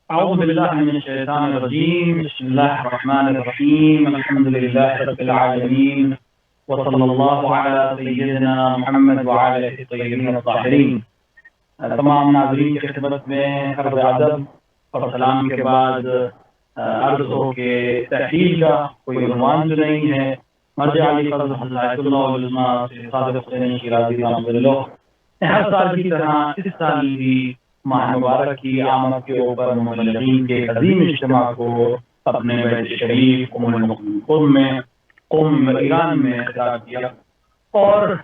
اعوذ باللہ من الشیطان الرجیم، بسم اللہ الرحمن الرحیم، الحمد للہ رب العالمین، وصلی اللہ علی سیدنا محمد وعلی آلہ الطیبین الطاہرین۔ تمام ناظرین کی خدمت میں عرض ادب اور سلام کے بعد عرض ہو کہ تحلیل کا کوئی عنوان تو نہیں ہے۔ مرجع حضرت العظمی صادق حسینی شیرازی ہر سال کی طرح اس سال بھی ماہ مبارک کی آمد کے اوپر مبلغین کے عظیم اجتماع کو اپنے بیت شریف قم ایران میں خطاب کیا، اور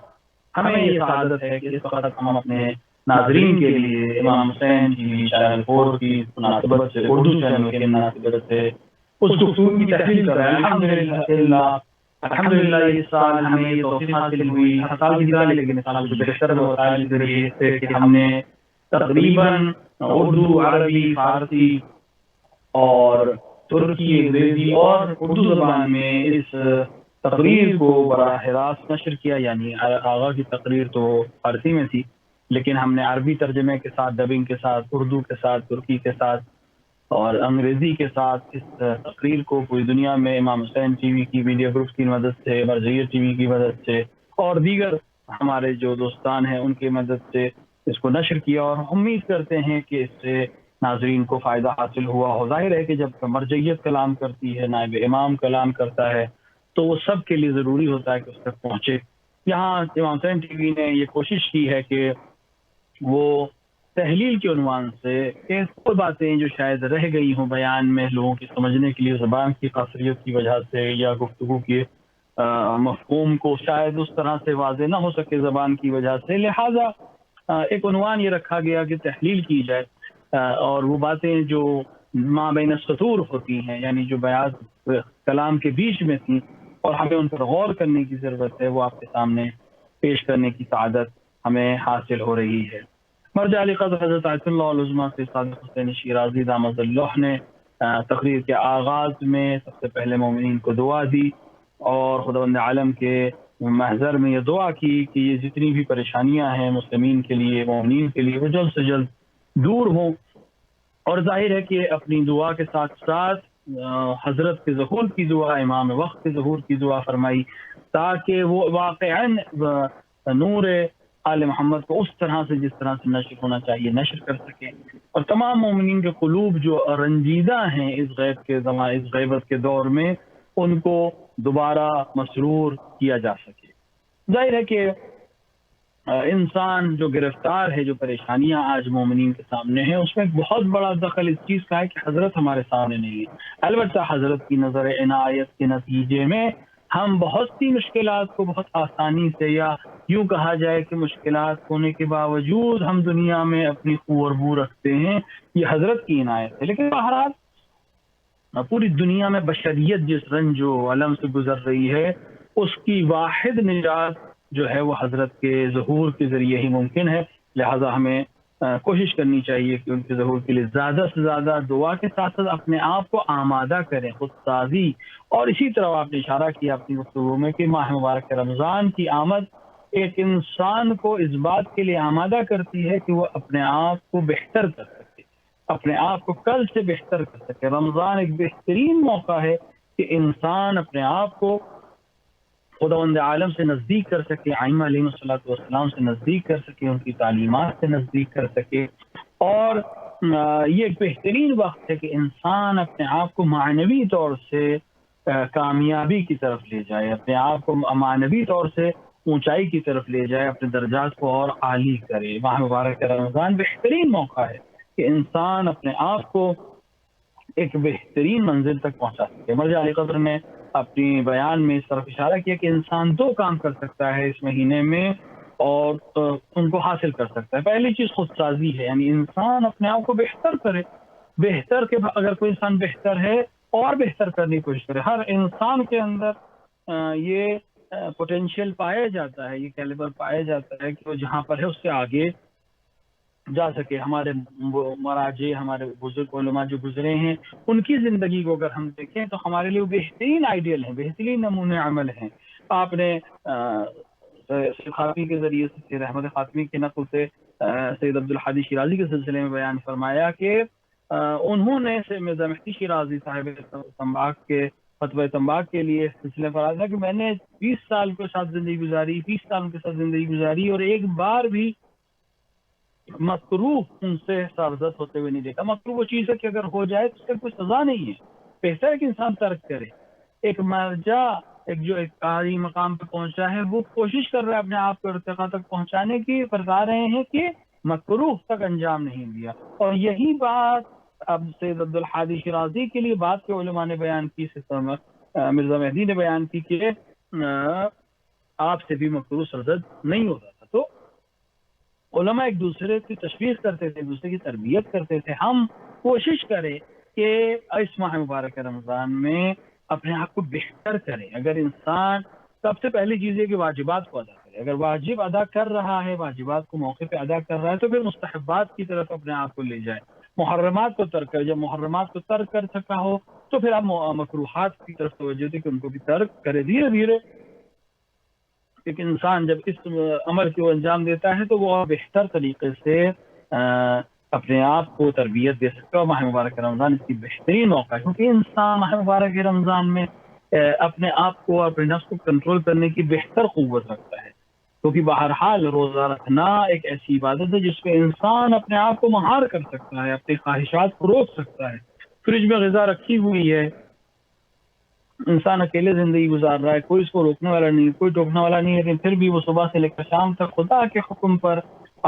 ہمیں یہ سعادت ہے کہ اس وقت ہم اپنے ناظرین کے لیے امام حسین کی چینل 4 کی مناسبت سے، اردو چینل کی مناسبت سے اس گفتگو کی تحلیل کر رہے ہیں۔ الحمدللہ اس سال ہمیں یہ توفیق حاصل ہوئی، ہر سال کی طرح لیکن اس سال کچھ بہتر وسائل کے ذریعے سے کہ ہم نے تقریباً اردو، عربی، فارسی اور ترکی، انگریزی اور اردو زبان میں اس تقریر کو براہ راست نشر کیا۔ یعنی آغاز کی تقریر تو فارسی میں تھی، لیکن ہم نے عربی ترجمے کے ساتھ، ڈبنگ کے ساتھ، اردو کے ساتھ، ترکی کے ساتھ اور انگریزی کے ساتھ اس تقریر کو پوری دنیا میں امام حسین ٹی وی کی میڈیا گروپ کی مدد سے، مرجع ٹی وی کی مدد سے اور دیگر ہمارے جو دوستان ہیں ان کی مدد سے اس کو نشر کیا، اور امید کرتے ہیں کہ اس سے ناظرین کو فائدہ حاصل ہوا ہو۔ ظاہر ہے کہ جب مرجعیت کلام کرتی ہے، نائب امام کلام کرتا ہے، تو وہ سب کے لیے ضروری ہوتا ہے کہ اس تک پہنچے۔ یہاں امام حسین ٹی وی نے یہ کوشش کی ہے کہ وہ تحلیل کے عنوان سے وہ باتیں جو شاید رہ گئی ہوں بیان میں لوگوں کی سمجھنے کے لیے، زبان کی قاصریت کی وجہ سے یا گفتگو کے مفہوم کو شاید اس طرح سے واضح نہ ہو سکے زبان کی وجہ سے، لہذا ایک عنوان یہ رکھا گیا کہ تحلیل کی جائے، اور وہ باتیں جو ما بین السطور ہوتی ہیں، یعنی جو بیان کلام کے بیچ میں تھیں اور ہمیں ان پر غور کرنے کی ضرورت ہے، وہ آپ کے سامنے پیش کرنے کی سعادت ہمیں حاصل ہو رہی ہے۔ مرجع علی قدر حضرت العظمی سے صادق حسین شیرازی دامت اللہ نے تقریر کے آغاز میں سب سے پہلے مومنین کو دعا دی اور خداوند عالم کے محضر میں یہ دعا کی کہ یہ جتنی بھی پریشانیاں ہیں مسلمین کے لیے، مومنین کے لیے، وہ جلد سے جلد دور ہوں۔ اور ظاہر ہے کہ اپنی دعا کے ساتھ ساتھ حضرت کے ظہور کی دعا، امام وقت کے ظہور کی دعا فرمائی تاکہ وہ واقعاً نور آل محمد کو اس طرح سے جس طرح سے نشر ہونا چاہیے نشر کر سکیں، اور تمام مومنین کے قلوب جو رنجیدہ ہیں اس غیبت کے دور میں، ان کو دوبارہ مسرور کیا جا سکے۔ ظاہر ہے کہ انسان جو گرفتار ہے، جو پریشانیاں آج مومنین کے سامنے ہیں، اس میں ایک بہت بڑا دخل اس چیز کا ہے کہ حضرت ہمارے سامنے نہیں ہے۔ البتہ حضرت کی نظر عنایت کے نتیجے میں ہم بہت سی مشکلات کو بہت آسانی سے، یا یوں کہا جائے کہ مشکلات ہونے کے باوجود ہم دنیا میں اپنی خو اور بو رکھتے ہیں، یہ حضرت کی عنایت ہے۔ لیکن بہرحال پوری دنیا میں بشریت جس رنج و علم سے گزر رہی ہے، اس کی واحد نجات جو ہے وہ حضرت کے ظہور کے ذریعے ہی ممکن ہے۔ لہذا ہمیں کوشش کرنی چاہیے کہ ان کے ظہور کے لیے زیادہ سے زیادہ دعا کے ساتھ ساتھ اپنے آپ کو آمادہ کریں، خود سازی۔ اور اسی طرح آپ نے اشارہ کیا اپنی گفتگو میں کہ ماہ مبارک رمضان کی آمد ایک انسان کو اس بات کے لیے آمادہ کرتی ہے کہ وہ اپنے آپ کو بہتر کر سکے، اپنے آپ کو کل سے بہتر کر سکے۔ رمضان ایک بہترین موقع ہے کہ انسان اپنے آپ کو خداوند عالم سے نزدیک کر سکے، ائمہ علیہ السلام سے نزدیک کر سکے، ان کی تعلیمات سے نزدیک کر سکے، اور یہ ایک بہترین وقت ہے کہ انسان اپنے آپ کو معنوی طور سے کامیابی کی طرف لے جائے، اپنے آپ کو معنوی طور سے اونچائی کی طرف لے جائے، اپنے درجات کو اور عالی کرے۔ ماہ مبارک رمضان بہترین موقع ہے کہ انسان اپنے آپ کو ایک بہترین منزل تک پہنچا سکے۔ مرجع علی قدر نے اپنی بیان میں اس طرف اشارہ کیا کہ انسان 2 کام کر سکتا ہے اس مہینے میں اور ان کو حاصل کر سکتا ہے۔ پہلی چیز خود سازی ہے، یعنی انسان اپنے آپ کو بہتر کرے، بہتر کے اگر کوئی انسان بہتر ہے اور بہتر کرنے کی کوشش کرے۔ ہر انسان کے اندر یہ پوٹینشیل پایا جاتا ہے، یہ کیلیبر پایا جاتا ہے کہ وہ جہاں پر ہے اس سے آگے جا سکے۔ ہمارے مراجع، ہمارے بزرگ علماء جو گزرے ہیں، ان کی زندگی کو اگر ہم دیکھیں تو ہمارے لیے بہترین آئیڈیل ہیں، بہترین نمونے عمل ہیں۔ آپ نے خاتمی کے ذریعے سے سید احمد خاتمی کے نقل سے سید عبدالحادی شیرازی کے سلسلے میں بیان فرمایا کہ انہوں نے مرزا مہدی شیرازی صاحب تمباک کے فتوی تمباک کے لیے سلسلہ فراز ہے کہ میں نے 20 سال کے ساتھ زندگی گزاری، 20 سال کے ساتھ زندگی گزاری، اور ایک بار بھی مکروہ ان سے سرزد ہوتے ہوئے نہیں دیکھا۔ مکروہ وہ چیز ہے کہ اگر ہو جائے تو اس کا کوئی سزا نہیں ہے، بہتر ہے کہ انسان ترک کرے۔ ایک مرجع جو ایک قاری مقام پہ پہنچا ہے وہ کوشش کر رہا ہے اپنے آپ کو ارتقاء تک پہنچانے کی، فرما رہے ہیں کہ مکروہ تک انجام نہیں دیا۔ اور یہی بات اب سید عبدالحادی شیرازی کے لیے بعد کے علماء نے بیان کی، مرزا مہدی نے بیان کی کہ آپ سے بھی مکروہ سرزد نہیں ہوتا تھا۔ تو علماء ایک دوسرے کی تشویق کرتے تھے، ایک دوسرے کی تربیت کرتے تھے۔ ہم کوشش کریں کہ اس ماہ مبارک رمضان میں اپنے آپ کو بہتر کریں۔ اگر انسان سب سے پہلی چیز ہے کہ واجبات کو ادا کرے، اگر واجب ادا کر رہا ہے، واجبات کو موقع پہ ادا کر رہا ہے، تو پھر مستحبات کی طرف اپنے آپ کو لے جائے، محرمات کو ترک کرے۔ جب محرمات کو ترک کر سکا ہو تو پھر آپ مکروہات کی طرف توجہ دے کہ ان کو بھی ترک کرے دھیرے دھیرے۔ ایک انسان جب اس عمل کو انجام دیتا ہے تو وہ بہتر طریقے سے اپنے آپ کو تربیت دے سکتا ہے۔ ماہ مبارک رمضان اس کی بہترین موقع ہے، کیونکہ انسان ماہ مبارک رمضان میں اپنے آپ کو، اپنے نفس کو کنٹرول کرنے کی بہتر قوت رکھتا ہے، کیونکہ بہرحال روزہ رکھنا ایک ایسی عبادت ہے جس پہ انسان اپنے آپ کو مہار کر سکتا ہے، اپنی خواہشات کو روک سکتا ہے۔ فریج میں غذا رکھی ہوئی ہے، انسان اکیلے زندگی گزار رہا ہے، کوئی اس کو روکنے والا نہیں، کوئی ٹوکنے والا نہیں، لیکن پھر بھی وہ صبح سے لے کر شام تک خدا کے حکم پر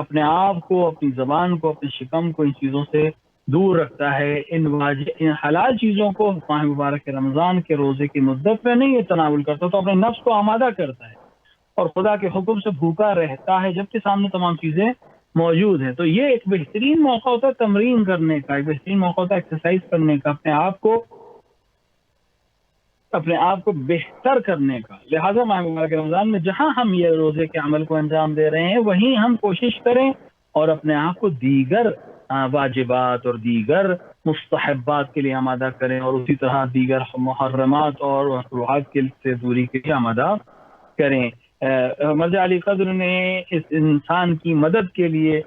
اپنے آپ کو، اپنی زبان کو، اپنے شکم کو ان چیزوں سے دور رکھتا ہے۔ ان حلال چیزوں کو ماہ مبارک رمضان کے روزے کی مدت میں نہیں تناول کرتا تو اپنے نفس کو آمادہ کرتا ہے اور خدا کے حکم سے بھوکا رہتا ہے جبکہ سامنے تمام چیزیں موجود ہیں۔ تو یہ ایک بہترین موقع ہوتا ہے تمرین کرنے کا، ایک بہترین موقع ہوتا ہے ایکسرسائز کرنے کا، اپنے آپ کو بہتر کرنے کا۔ لہٰذا ماہ مبارک رمضان میں جہاں ہم یہ روزے کے عمل کو انجام دے رہے ہیں وہیں ہم کوشش کریں اور اپنے آپ کو دیگر واجبات اور دیگر مستحبات کے لیے آمادہ کریں، اور اسی طرح دیگر محرمات اور مکروہات سے دوری کے لیے آمادہ کریں۔ مرجع علی قدر نے اس انسان کی مدد کے لیے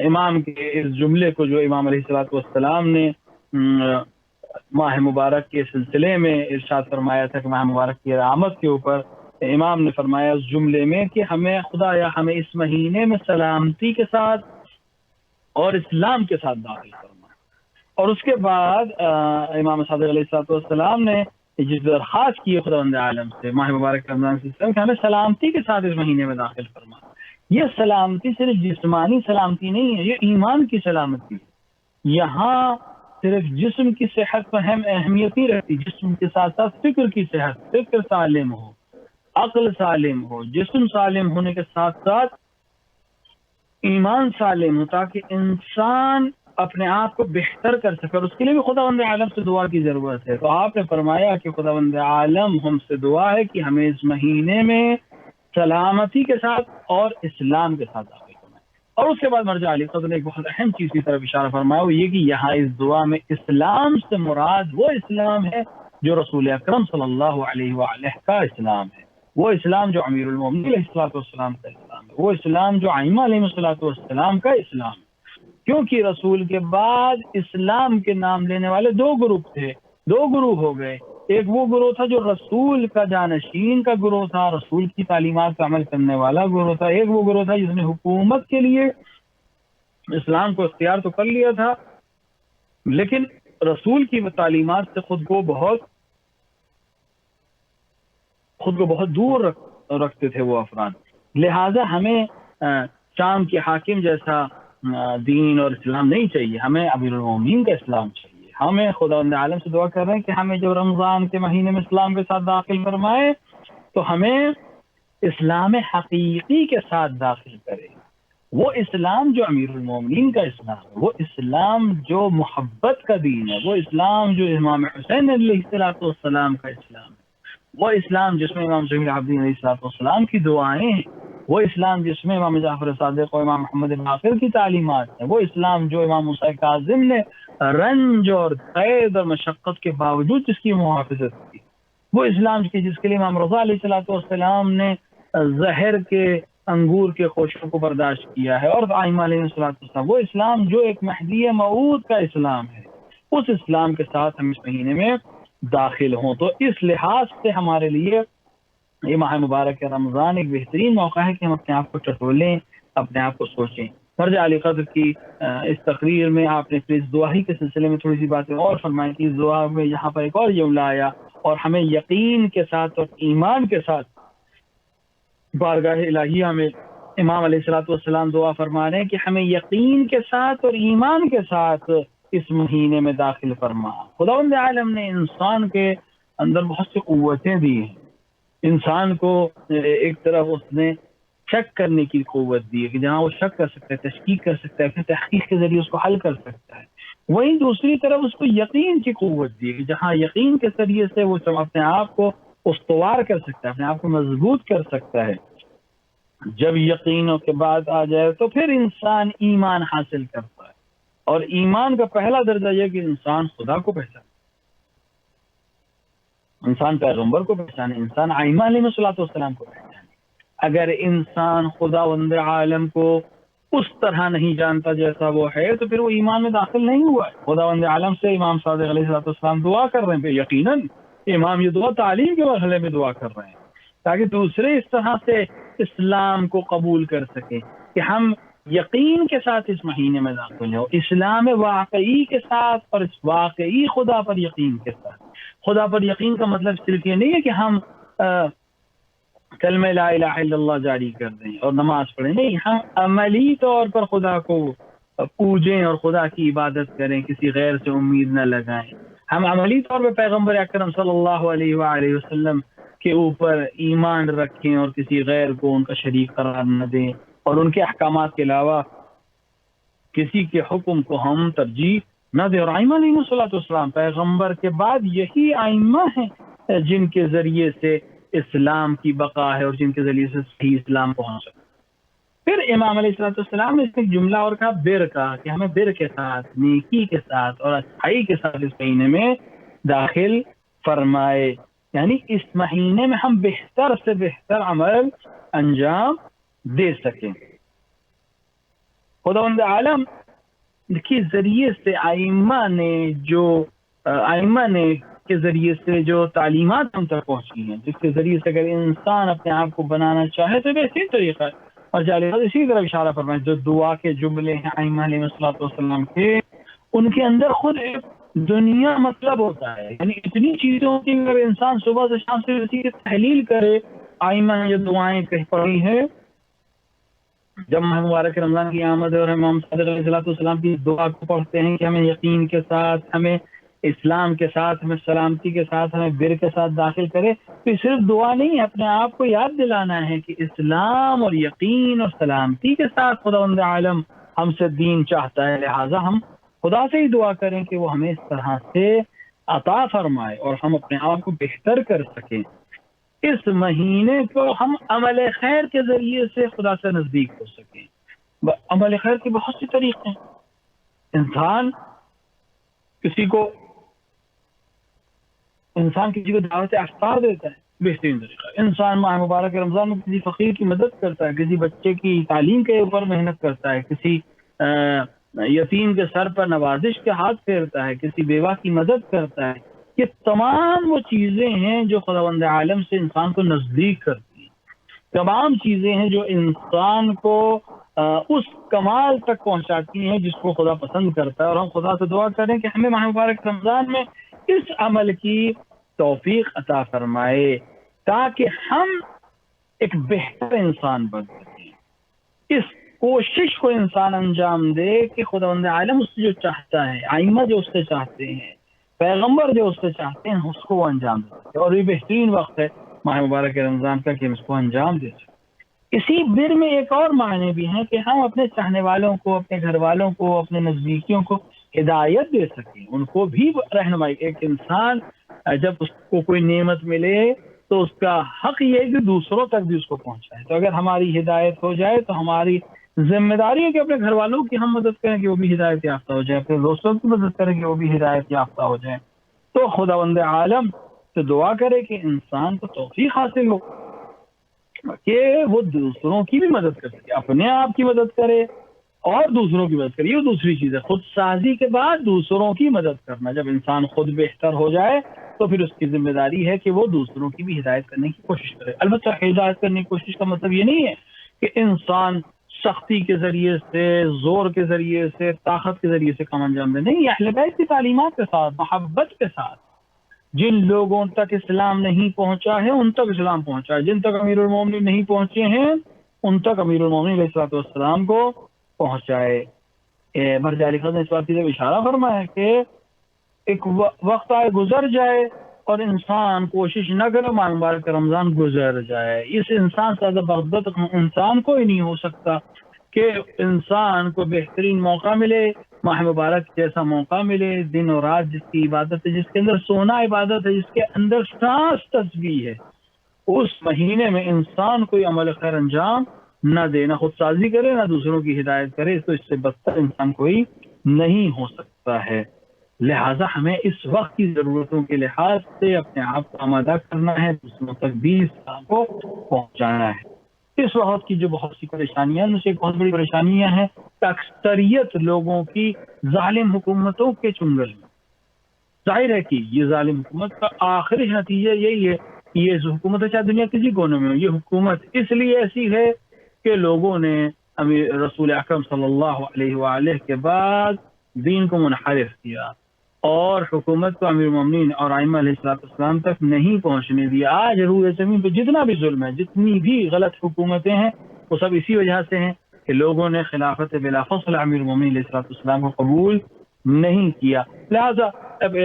امام کے اس جملے کو جو امام علیہ السلام نے ماہ مبارک کے سلسلے میں ارشاد فرمایا تھا کہ ماہ مبارک کی آمد کے اوپر امام نے فرمایا اس جملے میں کہ ہمیں خدایا ہمیں اس مہینے میں سلامتی کے ساتھ اور اسلام کے ساتھ داخل فرما۔ اور اس کے بعد امام صادق علیہ السلام نے جس درخواست کی خداوند عالم سے ماہ مبارک رمضان سے کہ ہمیں سلامتی کے ساتھ اس مہینے میں داخل فرما۔ یہ سلامتی صرف جسمانی سلامتی نہیں ہے، یہ ایمان کی سلامتی ہے۔ یہاں صرف جسم کی صحت پر اہمیت نہیں رکھتی، جسم کے ساتھ ساتھ فکر کی صحت، فکر سالم ہو، عقل سالم ہو، جسم سالم ہونے کے ساتھ ساتھ ایمان سالم ہو، تاکہ انسان اپنے آپ کو بہتر کر سکے، اور اس کے لیے بھی خداوند عالم سے دعا کی ضرورت ہے۔ تو آپ نے فرمایا کہ خداوند عالم ہم سے دعا ہے کہ ہمیں اس مہینے میں سلامتی کے ساتھ اور اسلام کے ساتھ داخل کرنا ہے۔ اور اس کے بعد مرجع علی قدر نے ایک بہت اہم چیز کی طرف اشارہ فرمایا، وہ یہ کہ یہاں اس دعا میں اسلام سے مراد وہ اسلام ہے جو رسول اکرم صلی اللہ علیہ وآلہ کا اسلام ہے، وہ اسلام جو امیر المومنین علیہ السلام کا اسلام ہے، وہ اسلام جو ائمہ علیہ السلام کا اسلام ہے۔ کیونکہ رسول کے بعد اسلام کے نام لینے والے دو گروپ تھے، دو گروہ ہو گئے۔ ایک وہ گروہ تھا جو رسول کا جانشین کا گروہ تھا، رسول کی تعلیمات کا عمل کرنے والا گروہ تھا۔ ایک وہ گروہ تھا جس نے حکومت کے لیے اسلام کو اختیار تو کر لیا تھا لیکن رسول کی تعلیمات سے خود کو بہت دور رکھتے تھے وہ افراد۔ لہذا ہمیں شام کے حاکم جیسا دین اور اسلام نہیں چاہیے، ہمیں امیر المومنین کا اسلام چاہیے۔ ہمیں خداوند عالم سے دعا کر رہے ہیں کہ ہمیں جب رمضان کے مہینے میں اسلام کے ساتھ داخل فرمائے تو ہمیں اسلام حقیقی کے ساتھ داخل کرے، وہ اسلام جو امیر المومنین کا اسلام ہے، وہ اسلام جو محبت کا دین ہے، وہ اسلام جو امام حسین علیہ السلام کا اسلام ہے، وہ اسلام جس میں امام زین العابدین علیہ السلام کی دعائیں ہیں، وہ اسلام جس میں امام جعفر صادق اور امام محمد باقر کی تعلیمات ہیں، وہ اسلام جو امام موسیٰ کاظم نے رنج اور قید اور مشقت کے باوجود جس کی محافظت کی، وہ اسلام کی جس کے لیے امام رضا علیہ السلام نے زہر کے انگور کے خوشبو کو برداشت کیا ہے، اور ائمہ علیہ السلام وہ اسلام جو ایک مہدی موعود کا اسلام ہے، اس اسلام کے ساتھ ہم اس مہینے میں داخل ہوں۔ تو اس لحاظ سے ہمارے لیے یہ ماہ مبارک رمضان ایک بہترین موقع ہے کہ ہم اپنے آپ کو ٹٹولیں، اپنے آپ کو سوچیں۔ مرجع علی قدر کی اس تقریر میں آپ نے پھر دعائی کے سلسلے میں تھوڑی سی باتیں اور فرمائی کہ دعا میں یہاں پر ایک اور جملہ آیا، اور ہمیں یقین کے ساتھ اور ایمان کے ساتھ بارگاہ الہیہ میں امام علیہ السلام دعا فرما رہے ہیں کہ ہمیں یقین کے ساتھ اور ایمان کے ساتھ اس مہینے میں داخل فرما۔ خداوند عالم نے انسان کے اندر بہت سی قوتیں دی ہیں، انسان کو ایک طرف اس نے شک کرنے کی قوت دی ہے کہ جہاں وہ شک کر سکتا ہے، تشکیک کر سکتا ہے، پھر تحقیق کے ذریعے اس کو حل کر سکتا ہے، وہیں دوسری طرف اس کو یقین کی قوت دی ہے کہ جہاں یقین کے ذریعے سے وہ اپنے آپ کو استوار کر سکتا ہے، اپنے آپ کو مضبوط کر سکتا ہے۔ جب یقینوں کے بعد آ جائے تو پھر انسان ایمان حاصل کرتا ہے، اور ایمان کا پہلا درجہ یہ کہ انسان خدا کو پہچانے، انسان پیغمبر کو پہچانے، انسان ائمہ علیہ السلام کو پہچانے۔ اگر انسان خداوند عالم کو اس طرح نہیں جانتا جیسا وہ ہے تو پھر وہ ایمان میں داخل نہیں ہوا ہے۔ خداوند عالم سے امام صادق علیہ السلام دعا کر رہے ہیں، یقیناً امام یہ دعا تعلیم کے مرحلے میں دعا کر رہے ہیں تاکہ دوسرے اس طرح سے اسلام کو قبول کر سکیں کہ ہم یقین کے ساتھ اس مہینے میں داخل ہو، اسلام واقعی کے ساتھ اور اس واقعی خدا پر یقین کے ساتھ۔ خدا پر یقین کا مطلب صرف یہ نہیں ہے کہ ہم کلمہ لا الہ الا اللہ جاری کر دیں اور نماز پڑھیں، نہیں، ہم عملی طور پر خدا کو پوجیں اور خدا کی عبادت کریں، کسی غیر سے امید نہ لگائیں۔ ہم عملی طور پر پیغمبر اکرم صلی اللہ علیہ وآلہ وسلم کے اوپر ایمان رکھیں اور کسی غیر کو ان کا شریک قرار نہ دیں، اور ان کے احکامات کے علاوہ کسی کے حکم کو ہم ترجیح نہ دیں۔ اور ائمہ علیہ السلام پیغمبر کے بعد یہی ائمہ ہیں جن کے ذریعے سے اسلام کی بقا ہے اور جن کے ذریعے سے صحیح اسلام پہنچا۔ پھر امام علیہ السلام نے اس میں جملہ اور کہا، بر کا، کہ ہمیں بر کے ساتھ، نیکی کے ساتھ اور اچھائی کے ساتھ اس مہینے میں داخل فرمائے، یعنی اس مہینے میں ہم بہتر سے بہتر عمل انجام دے سکیں۔ خداوند عالم کے ذریعے سے ائمہ نے کے ذریعے سے جو تعلیمات ہم تک پہنچی ہیں، جس کے ذریعے سے اگر انسان اپنے آپ کو بنانا چاہے تو بہترین طریقہ ہے۔ اور جالب اسی طرح اشارہ فرمائے، جو دعا کے جملے ہیں ائمہ علیہ السلام کے، ان کے اندر خود ایک دنیا مطلب ہوتا ہے، یعنی اتنی چیزیں ہوتی ہیں اگر انسان صبح سے شام سے اسی کی تحلیل کرے۔ ائمہ نے جو دعائیں پڑھی ہیں جب ماہ مبارک رمضان کی آمد ہے اور امام صادق علیہ السلام کی دعا کو پڑھتے ہیں کہ ہمیں یقین کے ساتھ، ہمیں اسلام کے ساتھ، ہمیں سلامتی کے ساتھ، ہمیں بر کے ساتھ داخل کرے، تو یہ صرف دعا نہیں ہے، اپنے آپ کو یاد دلانا ہے کہ اسلام اور یقین اور سلامتی کے ساتھ خداوند عالم ہم سے دین چاہتا ہے، لہٰذا ہم خدا سے ہی دعا کریں کہ وہ ہمیں اس طرح سے عطا فرمائے اور ہم اپنے آپ کو بہتر کر سکیں۔ اس مہینے کو ہم عمل خیر کے ذریعے سے خدا سے نزدیک ہو سکیں۔ عمل خیر کے بہت سے طریقے ہیں۔ انسان کسی کو دعوت افطار دیتا ہے، بہترین طریقہ۔ انسان ماہ مبارک رمضان میں کسی فقیر کی مدد کرتا ہے، کسی بچے کی تعلیم کے اوپر محنت کرتا ہے، کسی یتیم کے سر پر نوازش کے ہاتھ پھیرتا ہے، کسی بیوہ کی مدد کرتا ہے۔ یہ تمام وہ چیزیں ہیں جو خداوند عالم سے انسان کو نزدیک کرتی ہیں، تمام چیزیں ہیں جو انسان کو اس کمال تک پہنچاتی ہیں جس کو خدا پسند کرتا ہے۔ اور ہم خدا سے دعا کریں کہ ہمیں ماہ مبارک رمضان میں اس عمل کی توفیق عطا فرمائے تاکہ ہم ایک بہتر انسان بن سکیں۔ اس کوشش کو انسان انجام دے کہ خداوند عالم اس سے جو چاہتا ہے، ائمہ جو اس سے چاہتے ہیں، پیغمبر جو اس سے چاہتے ہیں، اس کو وہ انجام دے سکے۔ اور یہ بہترین وقت ہے ماہ مبارک رمضان کا کہ ہم اس کو انجام دے سکیں۔ اسی بر میں ایک اور معنی بھی ہے کہ ہم اپنے چاہنے والوں کو، اپنے گھر والوں کو، اپنے نزدیکیوں کو ہدایت دے سکیں، ان کو بھی رہنمائی۔ ایک انسان جب اس کو کوئی نعمت ملے تو اس کا حق یہ ہے کہ دوسروں تک بھی اس کو پہنچائے۔ تو اگر ہماری ہدایت ہو جائے تو ہماری ذمہ داری ہے کہ اپنے گھر والوں کی ہم مدد کریں کہ وہ بھی ہدایت یافتہ ہو جائے، اپنے دوستوں کی مدد کریں کہ وہ بھی ہدایت یافتہ ہو جائیں۔ تو خداوند عالم سے دعا کرے کہ انسان کو توفیق حاصل ہو کہ وہ دوسروں کی بھی مدد کر سکے، اپنے آپ کی مدد کرے اور دوسروں کی مدد کرے. یہ دوسری چیز ہے. خود سازی کے بعد دوسروں کی مدد کرنا. جب انسان خود بہتر ہو جائے تو پھر اس کی ذمہ داری ہے کہ وہ دوسروں کی بھی ہدایت کرنے کی کوشش کرے. البتہ ہدایت کرنے کی کوشش کا مطلب یہ نہیں ہے کہ انسان سختی کے ذریعے سے، زور کے ذریعے سے، طاقت کے ذریعے سے کام انجام دے. نہیں، اہل بیت کی تعلیمات کے ساتھ، محبت کے ساتھ. جن لوگوں تک اسلام نہیں پہنچا ہے ان تک اسلام پہنچا ہے. جن تک امیر المومنین نہیں پہنچے ہیں ان تک امیر المومنین علیہ السلام کو پہنچائے. مرجع علی نے اس بات کی طرف اشارہ فرمایا کہ ایک وقت آئے گزر جائے اور انسان کوشش نہ کرے ماہ مبارک رمضان گزر جائے. اس انسان سے زیادہ بغض انسان کو ہی نہیں ہو سکتا کہ انسان کو بہترین موقع ملے، ماہ مبارک جیسا موقع ملے، دن اور رات جس کی عبادت ہے، جس کے اندر سونا عبادت ہے، جس کے اندر سانس تسبیح ہے، اس مہینے میں انسان کوئی عمل خیر انجام نہ دے، نہ خود سازی کرے، نہ دوسروں کی ہدایت کرے، تو اس سے بدتر انسان کوئی نہیں ہو سکتا ہے. لہٰذا ہمیں اس وقت کی ضرورتوں کے لحاظ سے اپنے آپ کو آمادہ کرنا ہے، دوسروں تک بھی اسلام کو پہنچانا ہے. اس وقت کی جو بہت سی پریشانیاں، ان سے ایک بہت بڑی پریشانیاں ہیں کہ اکثریت لوگوں کی ظالم حکومتوں کے چنگل میں. ظاہر ہے کہ یہ ظالم حکومت کا آخری نتیجہ یہی ہے کہ یہ حکومت ہے، چاہے دنیا کسی کونے میں ہو، یہ حکومت اس لیے ایسی ہے کہ لوگوں نے رسول اکرم صلی اللہ علیہ وآلہ کے بعد دین کو منحرف کیا اور حکومت کو امیر المومنین اور ائمہ علیہ السلام تک نہیں پہنچنے دیا. آج روئے زمین پہ جتنا بھی ظلم ہے، جتنی بھی غلط حکومتیں ہیں، وہ سب اسی وجہ سے ہیں کہ لوگوں نے خلافت بلا فصل امیر المومنین علیہ السلام کو قبول نہیں کیا. لہذا اب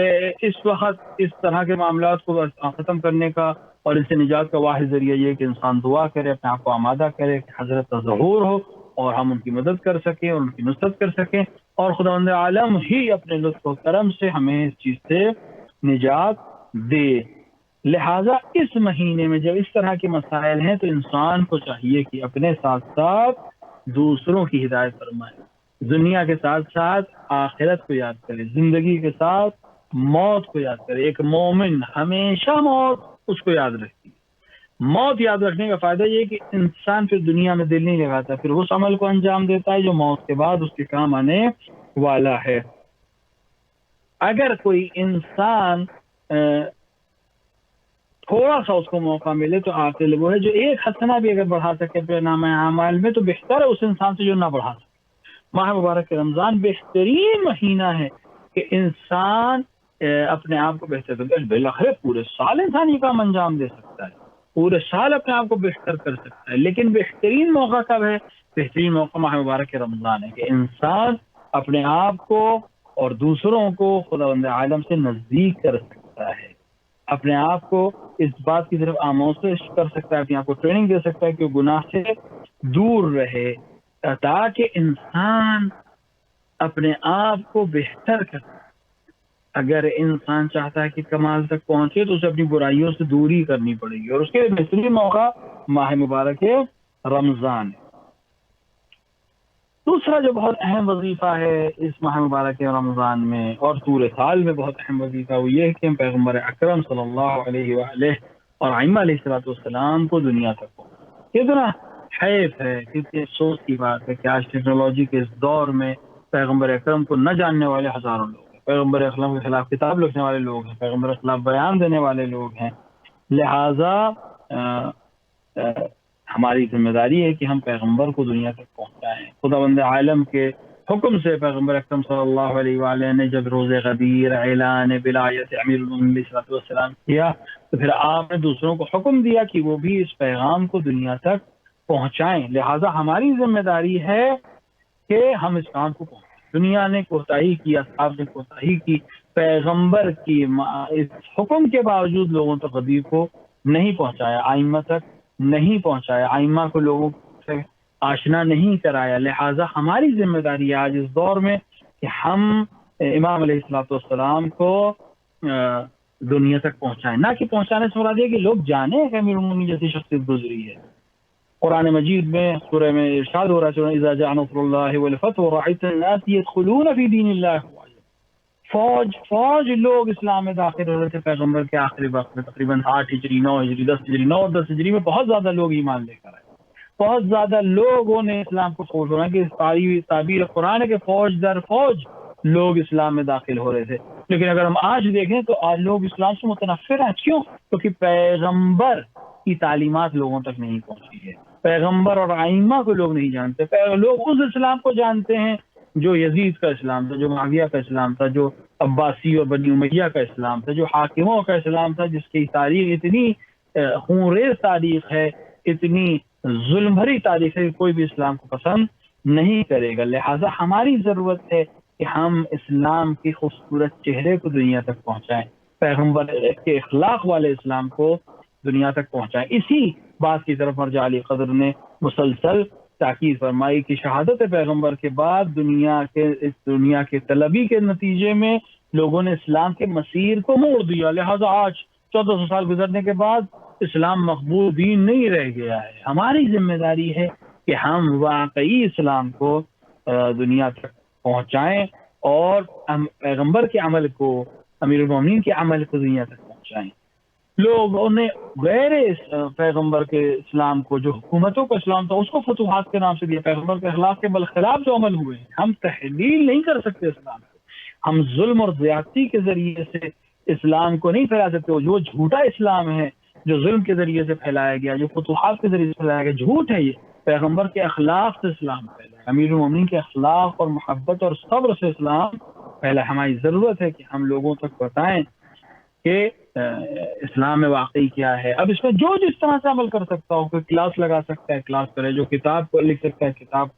اس وقت اس طرح کے معاملات کو ختم کرنے کا اور اس سے نجات کا واحد ذریعہ یہ کہ انسان دعا کرے، اپنے آپ کو آمادہ کرے کہ حضرت کا ظہور ہو اور ہم ان کی مدد کر سکیں اور ان کی نصرت کر سکیں، اور خداوند عالم ہی اپنے لطف و کرم سے ہمیں اس چیز سے نجات دے. لہٰذا اس مہینے میں جب اس طرح کے مسائل ہیں تو انسان کو چاہیے کہ اپنے ساتھ ساتھ دوسروں کی ہدایت فرمائے، دنیا کے ساتھ ساتھ آخرت کو یاد کرے، زندگی کے ساتھ موت کو یاد کرے. ایک مومن ہمیشہ موت اس کو یاد رکھتی ہے. موت یاد رکھنے کا فائدہ یہ کہ انسان پھر دنیا میں دل نہیں لگاتا، پھر اس عمل کو انجام دیتا ہے جو موت کے بعد اس کے کام آنے والا ہے. اگر کوئی انسان تھوڑا سا اس کو موقع ملے تو عاقل وہ ہے جو ایک حسنہ بھی اگر بڑھا سکے اپنے نام اعمال میں تو بہتر ہے اس انسان سے جو نہ بڑھا سکے. ماہ مبارک رمضان بہترین مہینہ ہے کہ انسان اپنے آپ کو بہتر کرے. بالآخر پورے سال انسان یہ کام انجام دے سکتا ہے، پورے سال اپنے آپ کو بہتر کر سکتا ہے، لیکن بہترین موقع کب ہے؟ بہترین موقع ماہ مبارک رمضان ہے کہ انسان اپنے آپ کو اور دوسروں کو خداوند عالم سے نزدیک کر سکتا ہے، اپنے آپ کو اس بات کی طرف آموزش کر سکتا ہے، اپنے آپ کو ٹریننگ دے سکتا ہے کہ وہ گناہ سے دور رہے، تاکہ انسان اپنے آپ کو بہتر کر. اگر انسان چاہتا ہے کہ کمال تک پہنچے تو اسے اپنی برائیوں سے دوری کرنی پڑے گی، اور اس کے بہترین موقع ماہ مبارک رمضان ہے. دوسرا جو بہت اہم وظیفہ ہے اس ماہ مبارک رمضان میں اور پورے سال میں بہت اہم وظیفہ وہ یہ ہے کہ ہم پیغمبر اکرم صلی اللہ علیہ وآلہ اور ائمہ علیہ السلام کو دنیا تک پہنچائیں. کتنا حیف ہے، کتنی افسوس کی بات ہے کہ آج ٹیکنالوجی کے اس دور میں پیغمبر اکرم کو نہ جاننے والے ہزاروں لوگ ہیں، پیغمبر اکرم کے خلاف کتاب لکھنے والے لوگ ہیں، پیغمبر کے خلاف بیان دینے والے لوگ ہیں. لہذا ہماری ذمہ داری ہے کہ ہم پیغمبر کو دنیا تک پہنچائیں. خداوند عالم کے حکم سے پیغمبر اکرم صلی اللہ علیہ وآلہ نے جب روز غدیر اعلان ولایت امیر المومنین علیہ السلام کیا تو پھر آپ نے دوسروں کو حکم دیا کہ وہ بھی اس پیغام کو دنیا تک پہنچائیں. لہذا ہماری ذمہ داری ہے کہ ہم اس کام کو پہنچائیں. دنیا نے کوتاہی کی، اصحاب نے کوتاہی کی، پیغمبر کی اس حکم کے باوجود لوگوں تک غدیر کو نہیں پہنچایا، ائمہ تک نہیں پہنچایا، ائمہ کو لوگوں سے آشنا نہیں کرایا. لہٰذا ہماری ذمہ داری ہے آج اس دور میں کہ ہم امام علیہ السلام کو دنیا تک پہنچائیں، نہ کہ پہنچانے سے مراد یہ کہ لوگ جانیں کہ امیر المومنین جیسی شخصیت گزری ہے. قرآن مجید میں سورہ میں ارشاد ہو رہا ہے اذا جاء نصر اللہ والفتح ورأیت الناس يدخلون فی دین اللہ افواجا. فوج لوگ اسلام میں داخل ہو رہے تھے پیغمبر کے آخری وقت میں، تقریباً 8 ہجری 9 ہجری 10 ہجری 9 اور 10 ہجری میں بہت زیادہ لوگ ایمان لے کر آئے، بہت زیادہ لوگوں نے اسلام کو قبول کرا کہ تعبیر قرآن ہے کہ فوج در فوج لوگ اسلام میں داخل ہو رہے تھے۔ لیکن اگر ہم آج دیکھیں تو آج لوگ اسلام سے متنفر ہیں، کیوں؟ کیونکہ پیغمبر کی تعلیمات لوگوں تک نہیں پہنچی ہے، پیغمبر اور ائمہ کو لوگ نہیں جانتے، لوگ اس اسلام کو جانتے ہیں جو یزید کا اسلام تھا، جو معاویہ کا اسلام تھا، جو عباسی اور بنی امیہ کا اسلام تھا، جو حاکموں کا اسلام تھا، جس کی تاریخ اتنی خونریز تاریخ ہے، اتنی ظلم بھری تاریخ ہے کہ کوئی بھی اسلام کو پسند نہیں کرے گا۔ لہٰذا ہماری ضرورت ہے کہ ہم اسلام کی خوبصورت چہرے کو دنیا تک پہنچائیں، پیغمبر کے اخلاق والے اسلام کو دنیا تک پہنچائیں۔ اسی بات کی طرف مرجع علی قدر نے مسلسل تاکید فرمائی کہ شہادت پیغمبر کے بعد دنیا کے طلبی کے نتیجے میں لوگوں نے اسلام کے مسیر کو موڑ دیا، لہذا آج 1400 سال گزرنے کے بعد اسلام مقبول دین نہیں رہ گیا ہے۔ ہماری ذمہ داری ہے کہ ہم واقعی اسلام کو دنیا تک پہنچائیں اور پیغمبر کے عمل کو، امیر المومنین کے عمل کو دنیا تک پہنچائیں۔ لوگوں نے غیر پیغمبر کے اسلام کو، جو حکومتوں کا اسلام تھا، اس کو فتوحات کے نام سے دیا۔ پیغمبر کے اخلاق کے بالخلاف جو عمل ہوئے ہیں، ہم تحلیل نہیں کر سکتے اسلام کو، ہم ظلم اور زیادتی کے ذریعے سے اسلام کو نہیں پھیلا سکتے۔ جو جھوٹا اسلام ہے، جو ظلم کے ذریعے سے پھیلایا گیا، جو فتوحات کے ذریعے سے پھیلایا گیا، جھوٹ ہے۔ یہ پیغمبر کے اخلاق سے اسلام پھیلا، امیر المومنین کے اخلاق اور محبت اور صبر سے اسلام پھیلا۔ ہماری ضرورت ہے کہ ہم لوگوں تک بتائیں کہ اسلام میں واقعی کیا ہے۔ اب اس میں جو جس طرح سے عمل کر سکتا ہو، کوئی کلاس لگا سکتا ہے کلاس کرے، جو کتاب کو لکھ سکتا ہے کتاب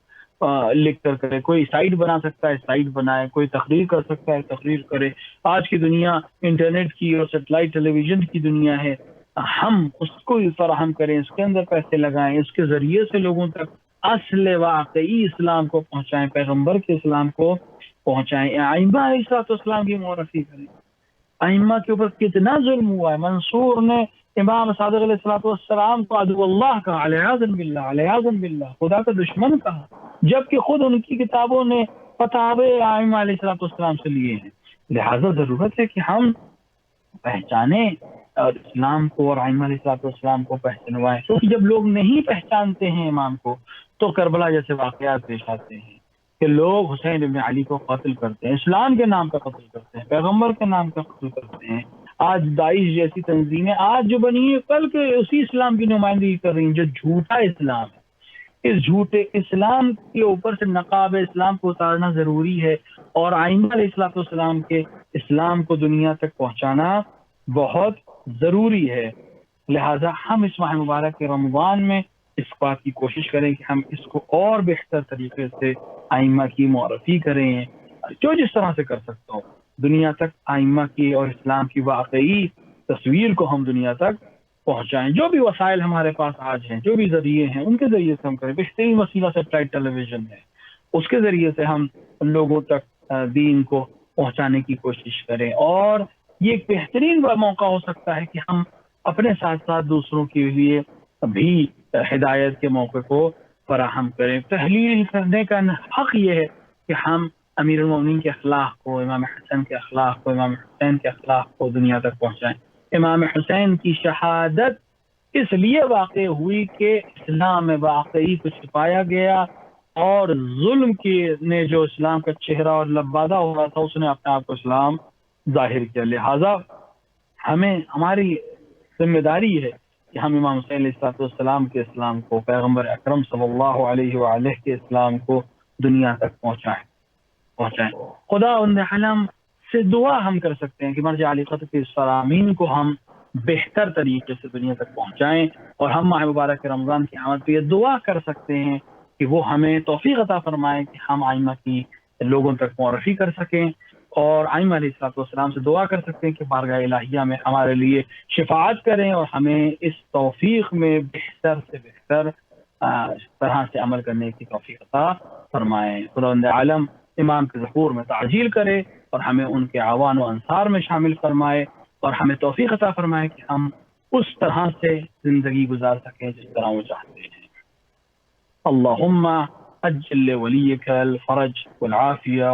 لکھ کر کرے، کوئی سائٹ بنا سکتا ہے سائٹ بنائے، کوئی تقریر کر سکتا ہے تقریر کرے۔ آج کی دنیا انٹرنیٹ کی اور سیٹلائٹ ٹیلی ویژن کی دنیا ہے، ہم اس کو فراہم کریں، اس کے اندر پیسے لگائیں، اس کے ذریعے سے لوگوں تک اصل واقعی اسلام کو پہنچائیں، پیغمبر کے اسلام کو پہنچائیں، ائمہ علیہ السلام کی معرفی کریں۔ ائمہ کے اوپر کتنا ظلم ہوا ہے۔ منصور نے امام صادق علیہ السلام کو عدو اللہ کہا، علیہ باللہ، خدا کا دشمن کہا، جبکہ خود ان کی کتابوں نے فتاوی ائمہ علیہ السلام سے لیے ہیں۔ لہذا ضرورت ہے کہ ہم پہچانیں اور اسلام کو اور ائمہ علیہ السلام کو پہچانوائیں، کیونکہ جب لوگ نہیں پہچانتے ہیں امام کو تو کربلا جیسے واقعات پیش آتے ہیں کہ لوگ حسین ابن علی کو قتل کرتے ہیں، اسلام کے نام کا قتل کرتے ہیں، پیغمبر کے نام کا قتل کرتے ہیں۔ آج داعش جیسی تنظیمیں آج جو بنی ہے، کل کے اسی اسلام کی نمائندگی کر رہی ہیں جو جھوٹا اسلام ہے۔ اس جھوٹے اسلام کے اوپر سے نقاب اسلام کو اتارنا ضروری ہے، اور ائمہ علیہ السلام کے اسلام کو دنیا تک پہنچانا بہت ضروری ہے۔ لہذا ہم اس ماہ مبارک کے رمضان میں اس بات کی کوشش کریں کہ ہم اس کو اور بہتر طریقے سے ائمہ کی معرفی کریں، جو جس طرح سے کر سکتا ہو دنیا تک ائمہ کی اور اسلام کی واقعی تصویر کو ہم دنیا تک پہنچائیں۔ جو بھی وسائل ہمارے پاس آج ہیں، جو بھی ذریعے ہیں، ان کے ذریعے سے ہم کریں۔ بہترین وسیلہ سیٹلائٹ ٹیلی ویژن ہے، اس کے ذریعے سے ہم لوگوں تک دین کو پہنچانے کی کوشش کریں، اور یہ ایک بہترین موقع ہو سکتا ہے کہ ہم اپنے ساتھ ساتھ دوسروں کے لیے بھی ہدایت کے موقع کو فراہم کریں۔ تحلیل کرنے کا حق یہ ہے کہ ہم امیر المومنین کے اخلاق کو، امام حسن کے اخلاق کو، امام حسین کے اخلاق کو دنیا تک پہنچائیں۔ امام حسین کی شہادت اس لیے واقع ہوئی کہ اسلام میں واقعی کو چھپایا گیا، اور ظلم کی نے جو اسلام کا چہرہ اور لبادہ ہو رہا تھا، اس نے اپنے آپ کو اسلام ظاہر کیا۔ لہذا ہماری ذمہ داری ہے کہ ہم امام حسین علیہ السلام کے اسلام کو، پیغمبر اکرم صلی اللہ علیہ وآلہ کے اسلام کو دنیا تک پہنچائیں۔ خدا عالم سے دعا ہم کر سکتے ہیں کہ مرجع علی قدر کے اس فرامین کو ہم بہتر طریقے سے دنیا تک پہنچائیں، اور ہم ماہ مبارک کے رمضان کی آمد پہ یہ دعا کر سکتے ہیں کہ وہ ہمیں توفیق عطا فرمائیں کہ ہم ائمہ کی لوگوں تک معرفی کر سکیں، اور ائمہ علیہ السلام سے دعا کر سکتے ہیں کہ بارگاہ الہیہ میں ہمارے لیے شفاعت کریں، اور ہمیں اس توفیق میں بہتر سے بہتر طرح سے عمل کرنے کی توفیق عطا فرمائیں۔ خدا عالم امام کے ظہور میں تعجیل کرے، اور ہمیں ان کے اعوان و انصار میں شامل فرمائے، اور ہمیں توفیق عطا فرمائے کہ ہم اس طرح سے زندگی گزار سکیں جس طرح وہ چاہتے ہیں۔ اللہم اجل ولیک الفرج والعافیہ